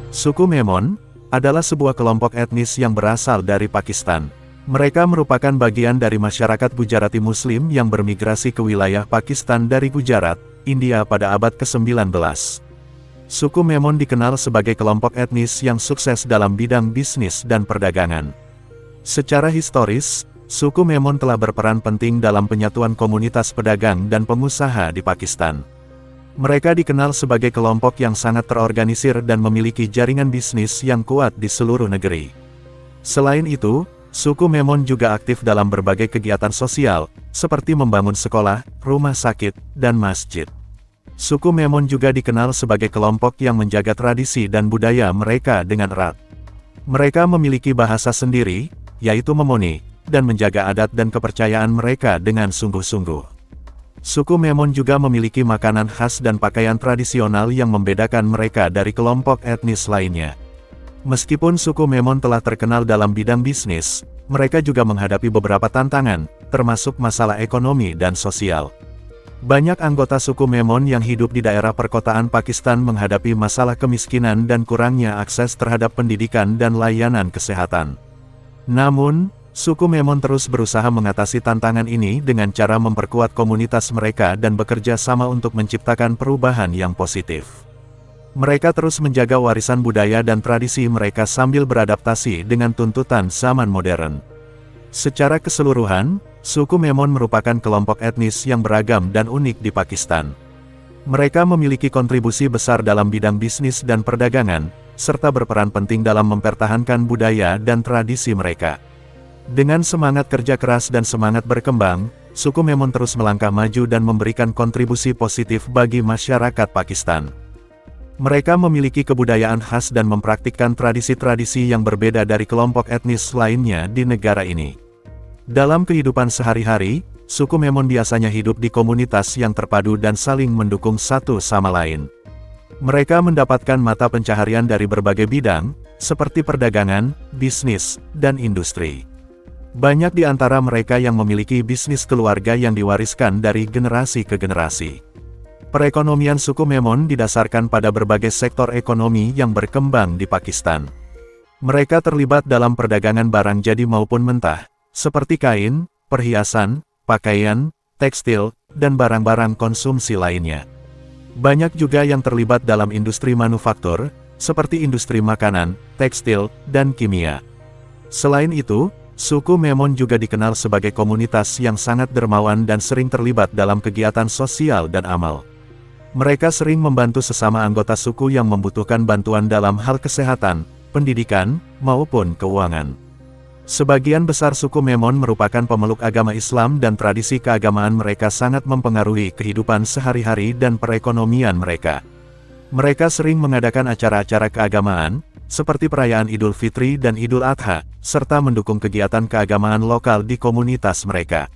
Suku Memon adalah sebuah kelompok etnis yang berasal dari Pakistan. Mereka merupakan bagian dari masyarakat Gujarati Muslim yang bermigrasi ke wilayah Pakistan dari Gujarat, India pada abad ke-19. Suku Memon dikenal sebagai kelompok etnis yang sukses dalam bidang bisnis dan perdagangan. Secara historis, suku Memon telah berperan penting dalam penyatuan komunitas pedagang dan pengusaha di Pakistan. Mereka dikenal sebagai kelompok yang sangat terorganisir dan memiliki jaringan bisnis yang kuat di seluruh negeri. Selain itu, suku Memon juga aktif dalam berbagai kegiatan sosial, seperti membangun sekolah, rumah sakit, dan masjid. Suku Memon juga dikenal sebagai kelompok yang menjaga tradisi dan budaya mereka dengan erat. Mereka memiliki bahasa sendiri, yaitu Memoni, dan menjaga adat dan kepercayaan mereka dengan sungguh-sungguh. Suku Memon juga memiliki makanan khas dan pakaian tradisional yang membedakan mereka dari kelompok etnis lainnya. Meskipun suku Memon telah terkenal dalam bidang bisnis, mereka juga menghadapi beberapa tantangan, termasuk masalah ekonomi dan sosial. Banyak anggota suku Memon yang hidup di daerah perkotaan Pakistan menghadapi masalah kemiskinan dan kurangnya akses terhadap pendidikan dan layanan kesehatan. Namun, suku Memon terus berusaha mengatasi tantangan ini dengan cara memperkuat komunitas mereka dan bekerja sama untuk menciptakan perubahan yang positif. Mereka terus menjaga warisan budaya dan tradisi mereka sambil beradaptasi dengan tuntutan zaman modern. Secara keseluruhan, suku Memon merupakan kelompok etnis yang beragam dan unik di Pakistan. Mereka memiliki kontribusi besar dalam bidang bisnis dan perdagangan, serta berperan penting dalam mempertahankan budaya dan tradisi mereka. Dengan semangat kerja keras dan semangat berkembang, suku Memon terus melangkah maju dan memberikan kontribusi positif bagi masyarakat Pakistan. Mereka memiliki kebudayaan khas dan mempraktikkan tradisi-tradisi yang berbeda dari kelompok etnis lainnya di negara ini. Dalam kehidupan sehari-hari, suku Memon biasanya hidup di komunitas yang terpadu dan saling mendukung satu sama lain. Mereka mendapatkan mata pencaharian dari berbagai bidang, seperti perdagangan, bisnis, dan industri. Banyak di antara mereka yang memiliki bisnis keluarga yang diwariskan dari generasi ke generasi. Perekonomian suku Memon didasarkan pada berbagai sektor ekonomi yang berkembang di Pakistan. Mereka terlibat dalam perdagangan barang jadi maupun mentah, seperti kain, perhiasan, pakaian, tekstil, dan barang-barang konsumsi lainnya. Banyak juga yang terlibat dalam industri manufaktur, seperti industri makanan, tekstil, dan kimia. Selain itu, suku Memon juga dikenal sebagai komunitas yang sangat dermawan dan sering terlibat dalam kegiatan sosial dan amal. Mereka sering membantu sesama anggota suku yang membutuhkan bantuan dalam hal kesehatan, pendidikan, maupun keuangan. Sebagian besar suku Memon merupakan pemeluk agama Islam dan tradisi keagamaan mereka sangat mempengaruhi kehidupan sehari-hari dan perekonomian mereka. Mereka sering mengadakan acara-acara keagamaan, seperti perayaan Idul Fitri dan Idul Adha, serta mendukung kegiatan keagamaan lokal di komunitas mereka.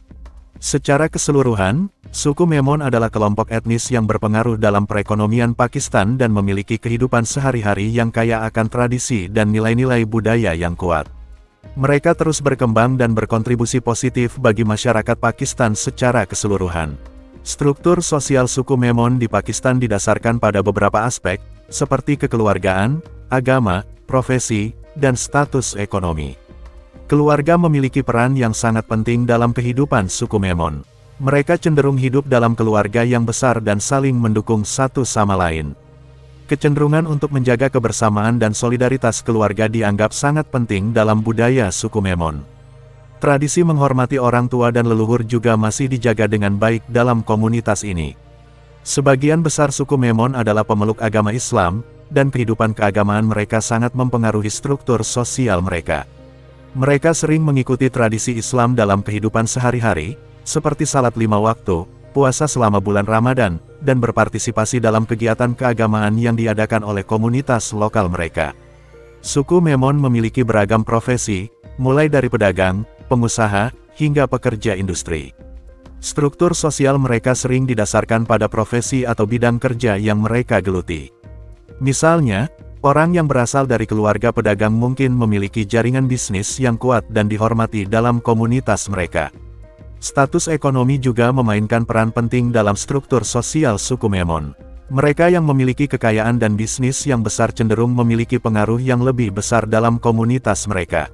Secara keseluruhan, suku Memon adalah kelompok etnis yang berpengaruh dalam perekonomian Pakistan dan memiliki kehidupan sehari-hari yang kaya akan tradisi dan nilai-nilai budaya yang kuat. Mereka terus berkembang dan berkontribusi positif bagi masyarakat Pakistan secara keseluruhan. Struktur sosial suku Memon di Pakistan didasarkan pada beberapa aspek, seperti kekeluargaan, agama, profesi, dan status ekonomi. Keluarga memiliki peran yang sangat penting dalam kehidupan suku Memon. Mereka cenderung hidup dalam keluarga yang besar dan saling mendukung satu sama lain. Kecenderungan untuk menjaga kebersamaan dan solidaritas keluarga dianggap sangat penting dalam budaya suku Memon. Tradisi menghormati orang tua dan leluhur juga masih dijaga dengan baik dalam komunitas ini. Sebagian besar suku Memon adalah pemeluk agama Islam, dan kehidupan keagamaan mereka sangat mempengaruhi struktur sosial mereka. Mereka sering mengikuti tradisi Islam dalam kehidupan sehari-hari, seperti salat 5 waktu, puasa selama bulan Ramadan, dan berpartisipasi dalam kegiatan keagamaan yang diadakan oleh komunitas lokal mereka. Suku Memon memiliki beragam profesi, mulai dari pedagang, pengusaha, hingga pekerja industri. Struktur sosial mereka sering didasarkan pada profesi atau bidang kerja yang mereka geluti. Misalnya, orang yang berasal dari keluarga pedagang mungkin memiliki jaringan bisnis yang kuat dan dihormati dalam komunitas mereka. Status ekonomi juga memainkan peran penting dalam struktur sosial suku Memon. Mereka yang memiliki kekayaan dan bisnis yang besar cenderung memiliki pengaruh yang lebih besar dalam komunitas mereka.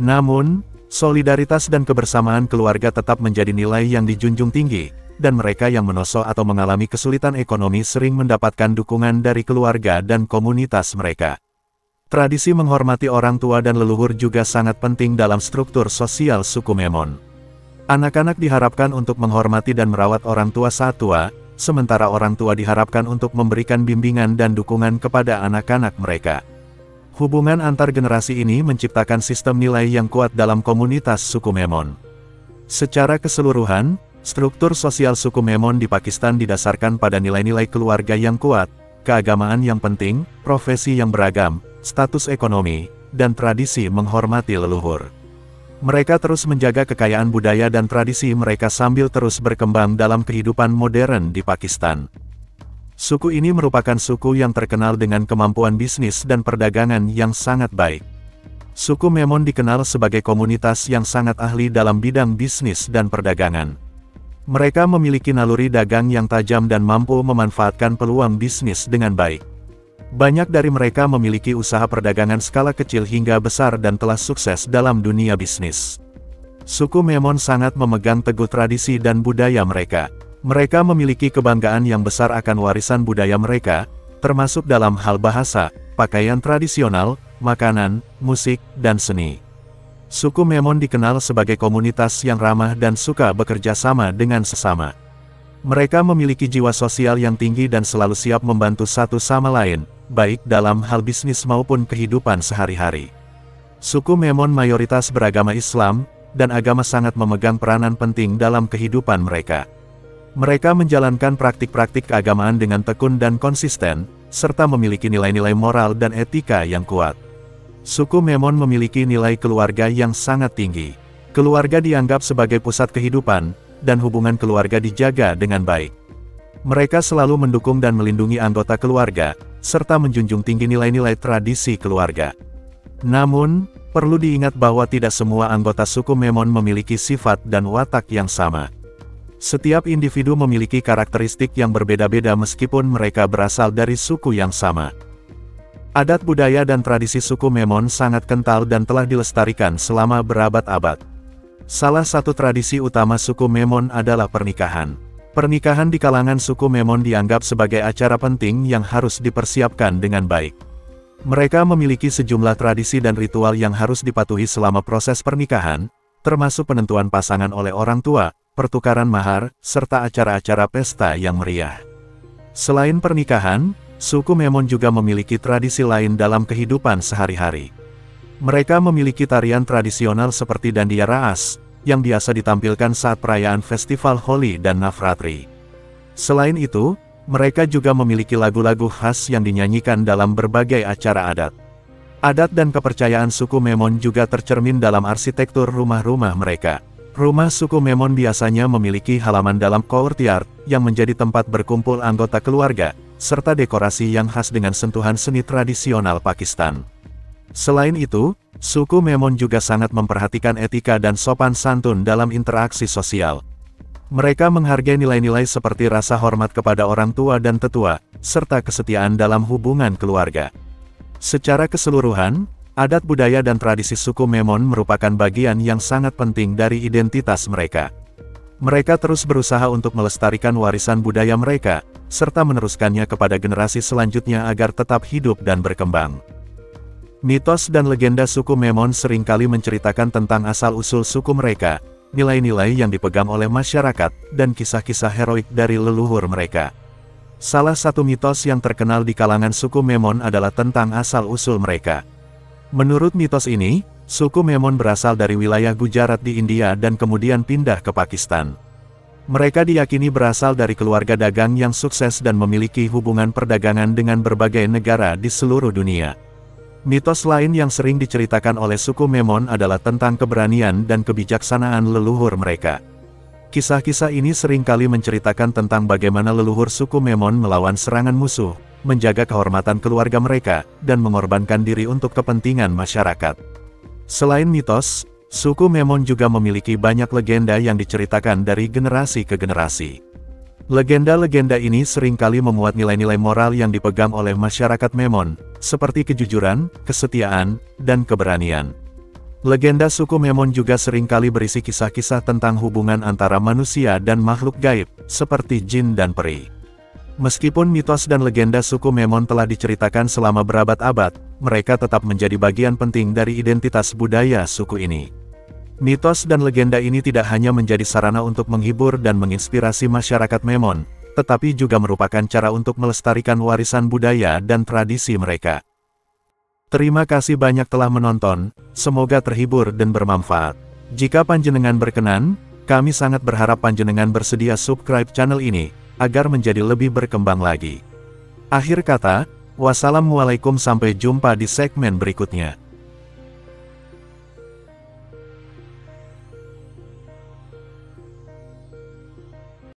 Namun, solidaritas dan kebersamaan keluarga tetap menjadi nilai yang dijunjung tinggi, dan mereka yang menosok atau mengalami kesulitan ekonomi sering mendapatkan dukungan dari keluarga dan komunitas mereka. Tradisi menghormati orang tua dan leluhur juga sangat penting dalam struktur sosial suku Memon. Anak-anak diharapkan untuk menghormati dan merawat orang tua saat tua, sementara orang tua diharapkan untuk memberikan bimbingan dan dukungan kepada anak-anak mereka. Hubungan antar generasi ini menciptakan sistem nilai yang kuat dalam komunitas suku Memon. Secara keseluruhan, struktur sosial suku Memon di Pakistan didasarkan pada nilai-nilai keluarga yang kuat, keagamaan yang penting, profesi yang beragam, status ekonomi, dan tradisi menghormati leluhur. Mereka terus menjaga kekayaan budaya dan tradisi mereka sambil terus berkembang dalam kehidupan modern di Pakistan. Suku ini merupakan suku yang terkenal dengan kemampuan bisnis dan perdagangan yang sangat baik. Suku Memon dikenal sebagai komunitas yang sangat ahli dalam bidang bisnis dan perdagangan. Mereka memiliki naluri dagang yang tajam dan mampu memanfaatkan peluang bisnis dengan baik. Banyak dari mereka memiliki usaha perdagangan skala kecil hingga besar dan telah sukses dalam dunia bisnis. Suku Memon sangat memegang teguh tradisi dan budaya mereka. Mereka memiliki kebanggaan yang besar akan warisan budaya mereka, termasuk dalam hal bahasa, pakaian tradisional, makanan, musik, dan seni. Suku Memon dikenal sebagai komunitas yang ramah dan suka bekerja sama dengan sesama. Mereka memiliki jiwa sosial yang tinggi dan selalu siap membantu satu sama lain, baik dalam hal bisnis maupun kehidupan sehari-hari. Suku Memon mayoritas beragama Islam, dan agama sangat memegang peranan penting dalam kehidupan mereka. Mereka menjalankan praktik-praktik keagamaan dengan tekun dan konsisten, serta memiliki nilai-nilai moral dan etika yang kuat. Suku Memon memiliki nilai keluarga yang sangat tinggi. Keluarga dianggap sebagai pusat kehidupan, dan hubungan keluarga dijaga dengan baik. Mereka selalu mendukung dan melindungi anggota keluarga, serta menjunjung tinggi nilai-nilai tradisi keluarga. Namun, perlu diingat bahwa tidak semua anggota suku Memon memiliki sifat dan watak yang sama. Setiap individu memiliki karakteristik yang berbeda-beda meskipun mereka berasal dari suku yang sama. Adat budaya dan tradisi suku Memon sangat kental dan telah dilestarikan selama berabad-abad. Salah satu tradisi utama suku Memon adalah pernikahan. Pernikahan di kalangan suku Memon dianggap sebagai acara penting yang harus dipersiapkan dengan baik. Mereka memiliki sejumlah tradisi dan ritual yang harus dipatuhi selama proses pernikahan, termasuk penentuan pasangan oleh orang tua, pertukaran mahar, serta acara-acara pesta yang meriah. Selain pernikahan, suku Memon juga memiliki tradisi lain dalam kehidupan sehari-hari. Mereka memiliki tarian tradisional seperti Dandiya Raas, yang biasa ditampilkan saat perayaan festival Holi dan Navratri. Selain itu, mereka juga memiliki lagu-lagu khas yang dinyanyikan dalam berbagai acara adat. Adat dan kepercayaan suku Memon juga tercermin dalam arsitektur rumah-rumah mereka. Rumah suku Memon biasanya memiliki halaman dalam courtyard, yang menjadi tempat berkumpul anggota keluarga, serta dekorasi yang khas dengan sentuhan seni tradisional Pakistan. Selain itu, suku Memon juga sangat memperhatikan etika dan sopan santun dalam interaksi sosial. Mereka menghargai nilai-nilai seperti rasa hormat kepada orang tua dan tetua, serta kesetiaan dalam hubungan keluarga. Secara keseluruhan, adat budaya dan tradisi suku Memon merupakan bagian yang sangat penting dari identitas mereka. Mereka terus berusaha untuk melestarikan warisan budaya mereka, serta meneruskannya kepada generasi selanjutnya agar tetap hidup dan berkembang. Mitos dan legenda suku Memon seringkali menceritakan tentang asal-usul suku mereka, nilai-nilai yang dipegang oleh masyarakat, dan kisah-kisah heroik dari leluhur mereka. Salah satu mitos yang terkenal di kalangan suku Memon adalah tentang asal-usul mereka. Menurut mitos ini, suku Memon berasal dari wilayah Gujarat di India dan kemudian pindah ke Pakistan. Mereka diyakini berasal dari keluarga dagang yang sukses dan memiliki hubungan perdagangan dengan berbagai negara di seluruh dunia. Mitos lain yang sering diceritakan oleh suku Memon adalah tentang keberanian dan kebijaksanaan leluhur mereka. Kisah-kisah ini seringkali menceritakan tentang bagaimana leluhur suku Memon melawan serangan musuh, menjaga kehormatan keluarga mereka, dan mengorbankan diri untuk kepentingan masyarakat. Selain mitos, suku Memon juga memiliki banyak legenda yang diceritakan dari generasi ke generasi. Legenda-legenda ini seringkali memuat nilai-nilai moral yang dipegang oleh masyarakat Memon, seperti kejujuran, kesetiaan, dan keberanian. Legenda suku Memon juga seringkali berisi kisah-kisah tentang hubungan antara manusia dan makhluk gaib, seperti jin dan peri. Meskipun mitos dan legenda suku Memon telah diceritakan selama berabad-abad, mereka tetap menjadi bagian penting dari identitas budaya suku ini. Mitos dan legenda ini tidak hanya menjadi sarana untuk menghibur dan menginspirasi masyarakat Memon, tetapi juga merupakan cara untuk melestarikan warisan budaya dan tradisi mereka. Terima kasih banyak telah menonton, semoga terhibur dan bermanfaat. Jika panjenengan berkenan, kami sangat berharap panjenengan bersedia subscribe channel ini, agar menjadi lebih berkembang lagi. Akhir kata, wassalamualaikum, sampai jumpa di segmen berikutnya.